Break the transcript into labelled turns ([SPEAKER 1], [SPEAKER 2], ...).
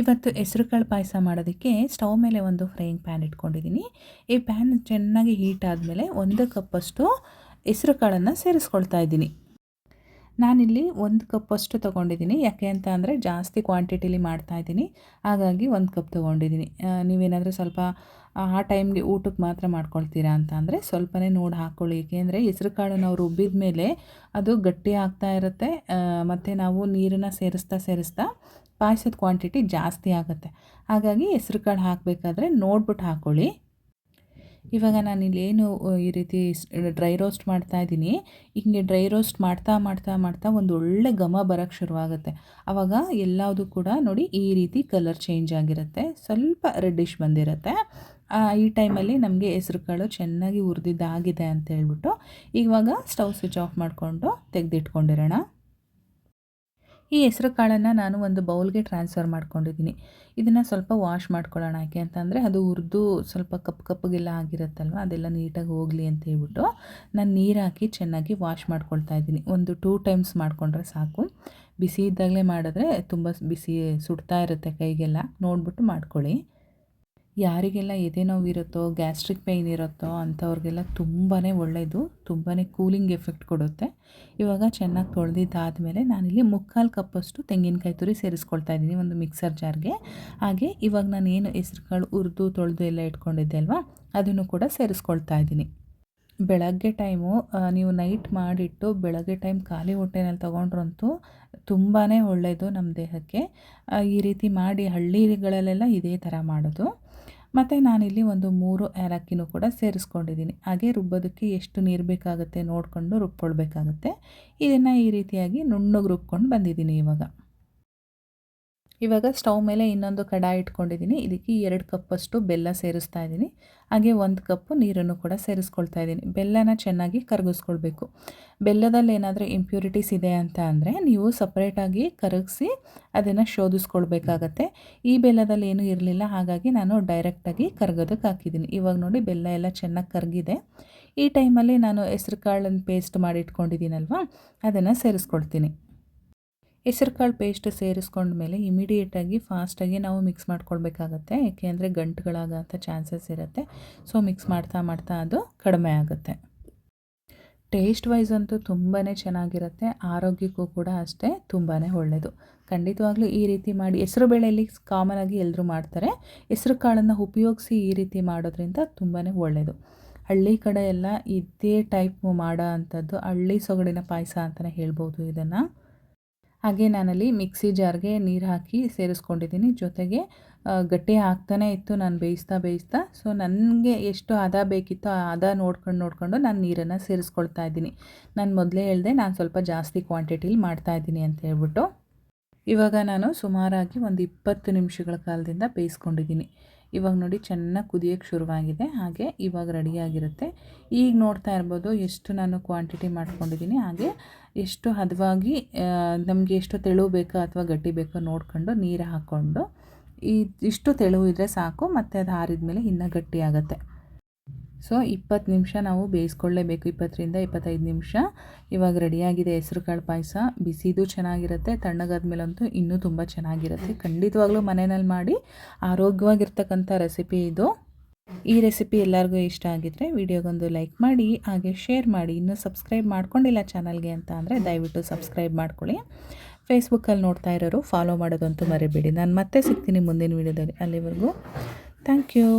[SPEAKER 1] ಇವತ್ತು ಹೆಸರುಕಾಳು ಪಾಯಸ ಮಾಡೋದಕ್ಕೆ ಸ್ಟವ್ ಮೇಲೆ ಒಂದು ಫ್ರೈಯಿಂಗ್ ಪ್ಯಾನ್ ಇಟ್ಕೊಂಡಿದ್ದೀನಿ. ಈ ಪ್ಯಾನ್ ಚೆನ್ನಾಗಿ ಹೀಟ್ ಆದಮೇಲೆ 1 ಕಪ್ಪಷ್ಟು ಹೆಸರುಕಾಳನ್ನು ಸೇರಿಸ್ಕೊಳ್ತಾ ಇದ್ದೀನಿ. ನಾನಿಲ್ಲಿ 1 ಕಪ್ಪಷ್ಟು ತೊಗೊಂಡಿದ್ದೀನಿ. ಯಾಕೆ ಅಂತ ಅಂದರೆ ಜಾಸ್ತಿ ಕ್ವಾಂಟಿಟಿಲಿ ಮಾಡ್ತಾಯಿದ್ದೀನಿ, ಹಾಗಾಗಿ 1 ಕಪ್ ತೊಗೊಂಡಿದ್ದೀನಿ. ನೀವೇನಾದರೂ ಸ್ವಲ್ಪ ಆ ಟೈಮ್ಗೆ ಊಟಕ್ಕೆ ಮಾತ್ರ ಮಾಡ್ಕೊಳ್ತೀರಾ ಅಂತ ಅಂದರೆ ಸ್ವಲ್ಪನೇ ನೋಡಿ ಹಾಕ್ಕೊಳ್ಳಿ. ಏಕೆಂದರೆ ಹೆಸರು ಕಾಳು ನಾವು ರುಬ್ಬಿದ ಮೇಲೆ ಅದು ಗಟ್ಟಿ ಆಗ್ತಾ ಇರುತ್ತೆ, ಮತ್ತು ನಾವು ನೀರನ್ನು ಸೇರಿಸ್ತಾ ಪಾಯಸದ ಕ್ವಾಂಟಿಟಿ ಜಾಸ್ತಿ ಆಗುತ್ತೆ. ಹಾಗಾಗಿ ಹೆಸರು ಕಾಳು ಹಾಕಬೇಕಾದ್ರೆ ನೋಡ್ಬಿಟ್ಟು ಹಾಕ್ಕೊಳ್ಳಿ. ಇವಾಗ ನಾನಿಲ್ಲೇನು ಈ ರೀತಿ ಡ್ರೈ ರೋಸ್ಟ್ ಮಾಡ್ತಾಯಿದ್ದೀನಿ. ಹಿಂಗೆ ಡ್ರೈ ರೋಸ್ಟ್ ಮಾಡ್ತಾ ಒಂದು ಒಳ್ಳೆ ಘಮ ಬರೋಕ್ಕೆ ಶುರುವಾಗುತ್ತೆ. ಆವಾಗ ಎಲ್ಲದೂ ಕೂಡ ನೋಡಿ ಈ ರೀತಿ ಕಲರ್ ಚೇಂಜ್ ಆಗಿರುತ್ತೆ, ಸ್ವಲ್ಪ ರೆಡ್ಡಿಶ್ ಬಂದಿರುತ್ತೆ. ಈ ಟೈಮಲ್ಲಿ ನಮಗೆ ಹೆಸರು ಕಾಳು ಚೆನ್ನಾಗಿ ಹುರಿದಿದ್ದಾಗಿದೆ ಅಂತ ಹೇಳ್ಬಿಟ್ಟು ಇವಾಗ ಸ್ಟವ್ ಸ್ವಿಚ್ ಆಫ್ ಮಾಡಿಕೊಂಡು ತೆಗೆದಿಟ್ಕೊಂಡಿರೋಣ. ಈ ಹೆಸರು ಕಾಳನ್ನು ನಾನು ಒಂದು ಬೌಲ್ಗೆ ಟ್ರಾನ್ಸ್ಫರ್ ಮಾಡ್ಕೊಂಡಿದ್ದೀನಿ. ಇದನ್ನು ಸ್ವಲ್ಪ ವಾಶ್ ಮಾಡ್ಕೊಳ್ಳೋಣ. ಯಾಕೆ ಅಂತಂದರೆ ಅದು ಹುರಿದು ಸ್ವಲ್ಪ ಕಪ್ಪಗೆಲ್ಲ ಆಗಿರುತ್ತಲ್ವ, ಅದೆಲ್ಲ ನೀಟಾಗಿ ಹೋಗಲಿ ಅಂತ ಹೇಳ್ಬಿಟ್ಟು ನಾನು ನೀರು ಹಾಕಿ ಚೆನ್ನಾಗಿ ವಾಶ್ ಮಾಡ್ಕೊಳ್ತಾ ಇದ್ದೀನಿ. ಒಂದು 2 ಟೈಮ್ಸ್ ಮಾಡಿಕೊಂಡ್ರೆ ಸಾಕು. ಬಿಸಿ ಇದ್ದಾಗಲೇ ಮಾಡಿದ್ರೆ ತುಂಬ ಬಿಸಿ ಸುಡ್ತಾ ಇರುತ್ತೆ ಕೈಗೆಲ್ಲ, ನೋಡಿಬಿಟ್ಟು ಮಾಡ್ಕೊಳ್ಳಿ. ಯಾರಿಗೆಲ್ಲ ಎದೆ ನೋವಿರುತ್ತೋ, ಗ್ಯಾಸ್ಟ್ರಿಕ್ ಪೇಯ್ನ್ ಇರುತ್ತೋ ಅಂಥವ್ರಿಗೆಲ್ಲ ತುಂಬಾ ಒಳ್ಳೆಯದು, ತುಂಬಾ ಕೂಲಿಂಗ್ ಎಫೆಕ್ಟ್ ಕೊಡುತ್ತೆ. ಇವಾಗ ಚೆನ್ನಾಗಿ ತೊಳೆದಿದ್ದಾದಮೇಲೆ ನಾನಿಲ್ಲಿ 3/4 ಕಪ್ಪಷ್ಟು ತೆಂಗಿನಕಾಯಿ ತುರಿ ಸೇರಿಸ್ಕೊಳ್ತಾ ಇದ್ದೀನಿ ಒಂದು ಮಿಕ್ಸರ್ ಜಾರ್ಗೆ. ಹಾಗೆ ಇವಾಗ ನಾನೇನು ಹೆಸರು ಕಾಳು ಹುರಿದು ತೊಳೆದು ಎಲ್ಲ ಇಟ್ಕೊಂಡಿದ್ದೆ ಅಲ್ವಾ, ಅದನ್ನು ಕೂಡ ಸೇರಿಸ್ಕೊಳ್ತಾ ಇದ್ದೀನಿ. ಬೆಳಗ್ಗೆ ಟೈಮು ನೀವು ನೈಟ್ ಮಾಡಿಟ್ಟು ಬೆಳಗ್ಗೆ ಟೈಮ್ ಖಾಲಿ ಹೊಟ್ಟೆನಲ್ಲಿ ತೊಗೊಂಡ್ರಂತೂ ತುಂಬಾ ಒಳ್ಳೆಯದು ನಮ್ಮ ದೇಹಕ್ಕೆ. ಈ ರೀತಿ ಮಾಡಿ ಹಳ್ಳಿಗಳಲ್ಲೆಲ್ಲ ಇದೇ ಥರ ಮಾಡೋದು. ಮತ್ತು ನಾನಿಲ್ಲಿ ಒಂದು 3 ಏಲಕ್ಕಿನೂ ಕೂಡ ಸೇರಿಸ್ಕೊಂಡಿದ್ದೀನಿ. ಹಾಗೆ ರುಬ್ಬೋದಕ್ಕೆ ಎಷ್ಟು ನೀರು ಬೇಕಾಗುತ್ತೆ ನೋಡಿಕೊಂಡು ರುಬ್ಕೊಳ್ಬೇಕಾಗುತ್ತೆ. ಇದನ್ನು ಈ ರೀತಿಯಾಗಿ ನುಣ್ಣಗೆ ರುಬ್ಕೊಂಡು ಬಂದಿದ್ದೀನಿ. ಇವಾಗ ಸ್ಟವ್ ಮೇಲೆ ಇನ್ನೊಂದು ಕಡಾಯಿ ಇಟ್ಕೊಂಡಿದ್ದೀನಿ. ಇದಕ್ಕೆ 2 ಕಪ್ಪಷ್ಟು ಬೆಲ್ಲ ಸೇರಿಸ್ತಾ ಇದ್ದೀನಿ. ಹಾಗೆ 1 ಕಪ್ಪು ನೀರನ್ನು ಕೂಡ ಸೇರಿಸ್ಕೊಳ್ತಾ ಇದ್ದೀನಿ. ಬೆಲ್ಲನ ಚೆನ್ನಾಗಿ ಕರಗಿಸ್ಕೊಳ್ಬೇಕು. ಬೆಲ್ಲದಲ್ಲಿ ಏನಾದರೂ ಇಂಪ್ಯೂರಿಟೀಸ್ ಇದೆ ಅಂತ ಅಂದರೆ ನೀವು ಸಪ್ರೇಟಾಗಿ ಕರಗಿಸಿ ಅದನ್ನು ಶೋಧಿಸ್ಕೊಳ್ಬೇಕಾಗತ್ತೆ. ಈ ಬೆಲ್ಲದಲ್ಲಿ ಏನೂ ಇರಲಿಲ್ಲ, ಹಾಗಾಗಿ ನಾನು ಡೈರೆಕ್ಟಾಗಿ ಕರಗೋದಕ್ಕೆ ಹಾಕಿದ್ದೀನಿ. ಇವಾಗ ನೋಡಿ ಬೆಲ್ಲ ಎಲ್ಲ ಚೆನ್ನಾಗಿ ಕರಗಿದೆ. ಈ ಟೈಮಲ್ಲಿ ನಾನು ಹೆಸರು ಕಾಳನ್ನು ಪೇಸ್ಟ್ ಮಾಡಿ ಇಟ್ಕೊಂಡಿದ್ದೀನಲ್ವ, ಅದನ್ನು ಸೇರಿಸ್ಕೊಳ್ತೀನಿ. ಹೆಸರು ಕಾಳು ಪೇಸ್ಟ್ ಸೇರಿಸ್ಕೊಂಡ್ಮೇಲೆ ಇಮಿಡಿಯೇಟಾಗಿ ಫಾಸ್ಟಾಗಿ ನಾವು ಮಿಕ್ಸ್ ಮಾಡ್ಕೊಳ್ಬೇಕಾಗತ್ತೆ. ಏಕೆಂದರೆ ಗಂಟುಗಳಾಗೋಂಥ ಚಾನ್ಸಸ್ ಇರುತ್ತೆ. ಸೊ ಮಿಕ್ಸ್ ಮಾಡ್ತಾ ಅದು ಕಡಿಮೆ ಆಗುತ್ತೆ. ಟೇಸ್ಟ್ ವೈಸ್ ಅಂತೂ ತುಂಬಾ ಚೆನ್ನಾಗಿರುತ್ತೆ, ಆರೋಗ್ಯಕ್ಕೂ ಕೂಡ ಅಷ್ಟೇ ತುಂಬಾ ಒಳ್ಳೆಯದು. ಖಂಡಿತವಾಗ್ಲೂ ಈ ರೀತಿ ಮಾಡಿ. ಹೆಸರು ಬೇಳೆಯಲ್ಲಿ ಕಾಮನಾಗಿ ಎಲ್ಲರೂ ಮಾಡ್ತಾರೆ. ಹೆಸರು ಕಾಳನ್ನು ಉಪಯೋಗಿಸಿ ಈ ರೀತಿ ಮಾಡೋದ್ರಿಂದ ತುಂಬಾ ಒಳ್ಳೆಯದು. ಹಳ್ಳಿ ಕಡೆ ಎಲ್ಲ ಇದೇ ಟೈಪ್ ಮಾಡೋ ಅಂಥದ್ದು ಹಳ್ಳಿ ಸೊಗಡಿನ ಪಾಯಸ ಅಂತಲೇ ಹೇಳ್ಬೋದು ಇದನ್ನು. ಹಾಗೆ ನಾನಲ್ಲಿ ಮಿಕ್ಸಿ ಜಾರ್ಗೆ ನೀರು ಹಾಕಿ ಸೇರಿಸ್ಕೊಂಡಿದ್ದೀನಿ. ಜೊತೆಗೆ ಗಟ್ಟಿ ಆಗ್ತಾನೇ ಇತ್ತು ನಾನು ಬೇಯಿಸ್ತಾ. ಸೊ ನನಗೆ ಎಷ್ಟು ಹದ ಬೇಕಿತ್ತೋ ಆ ಹದ ನೋಡ್ಕೊಂಡು ನಾನು ನೀರನ್ನು ಸೇರಿಸ್ಕೊಳ್ತಾ ಇದ್ದೀನಿ. ನಾನು ಮೊದಲೇ ಹೇಳಿದೆ ನಾನು ಸ್ವಲ್ಪ ಜಾಸ್ತಿ ಕ್ವಾಂಟಿಟಿಲಿ ಮಾಡ್ತಾಯಿದ್ದೀನಿ ಅಂತ ಹೇಳ್ಬಿಟ್ಟು. ಇವಾಗ ನಾನು ಸುಮಾರಾಗಿ ಒಂದು 20 ನಿಮಿಷಗಳ ಕಾಲದಿಂದ ಬೇಯಿಸ್ಕೊಂಡಿದ್ದೀನಿ. ಇವಾಗ ನೋಡಿ ಚೆನ್ನಾಗಿ ಕುದಿಯೋಕ್ಕೆ ಶುರುವಾಗಿದೆ. ಹಾಗೆ ಇವಾಗ ರೆಡಿಯಾಗಿರುತ್ತೆ. ಈಗ ನೋಡ್ತಾ ಇರ್ಬೋದು ಎಷ್ಟು ನಾನು ಕ್ವಾಂಟಿಟಿ ಮಾಡ್ಕೊಂಡಿದ್ದೀನಿ. ಹಾಗೆ ಎಷ್ಟು ಹದವಾಗಿ ನಮಗೆ ಎಷ್ಟು ತೆಳು ಬೇಕೋ ಅಥವಾ ಗಟ್ಟಿ ಬೇಕೋ ನೋಡ್ಕೊಂಡು ನೀರು ಹಾಕ್ಕೊಂಡು ಇಷ್ಟು ತೆಳು ಇದ್ದರೆ ಸಾಕು. ಮತ್ತು ಅದು ಆರಿದ ಮೇಲೆ ಇನ್ನೂ ಗಟ್ಟಿ ಆಗುತ್ತೆ. ಸೊ 20 ನಿಮಿಷ ನಾವು ಬೇಯಿಸ್ಕೊಳ್ಳೇಬೇಕು, 20ರಿಂದ 25 ನಿಮಿಷ. ಇವಾಗ ರೆಡಿಯಾಗಿದೆ ಹೆಸರು ಕಾಳು ಪಾಯಸ. ಬಿಸಿದು ಚೆನ್ನಾಗಿರುತ್ತೆ, ತಣ್ಣಗಾದ್ಮೇಲಂತೂ ಇನ್ನೂ ತುಂಬ ಚೆನ್ನಾಗಿರುತ್ತೆ. ಖಂಡಿತವಾಗ್ಲೂ ಮನೆಯಲ್ಲಿ ಮಾಡಿ ಆರೋಗ್ಯವಾಗಿರ್ತಕ್ಕಂಥ ರೆಸಿಪಿ ಇದು. ಈ ರೆಸಿಪಿ ಎಲ್ಲರಿಗೂ ಇಷ್ಟ ಆಗಿದ್ದರೆ ವಿಡಿಯೋಗೊಂದು ಲೈಕ್ ಮಾಡಿ, ಹಾಗೆ ಶೇರ್ ಮಾಡಿ. ಇನ್ನೂ ಸಬ್ಸ್ಕ್ರೈಬ್ ಮಾಡ್ಕೊಂಡಿಲ್ಲ ಚಾನಲ್ಗೆ ಅಂತ ಅಂದರೆ ದಯವಿಟ್ಟು ಸಬ್ಸ್ಕ್ರೈಬ್ ಮಾಡ್ಕೊಳ್ಳಿ. ಫೇಸ್ಬುಕ್ಕಲ್ಲಿ ನೋಡ್ತಾ ಇರೋರು ಫಾಲೋ ಮಾಡೋದಂತೂ ಮರಿಬೇಡಿ. ನಾನು ಮತ್ತೆ ಸಿಗ್ತೀನಿ ಮುಂದಿನ ವಿಡಿಯೋದಲ್ಲಿ. ಅಲ್ಲಿವರೆಗೂ ಥ್ಯಾಂಕ್ ಯು.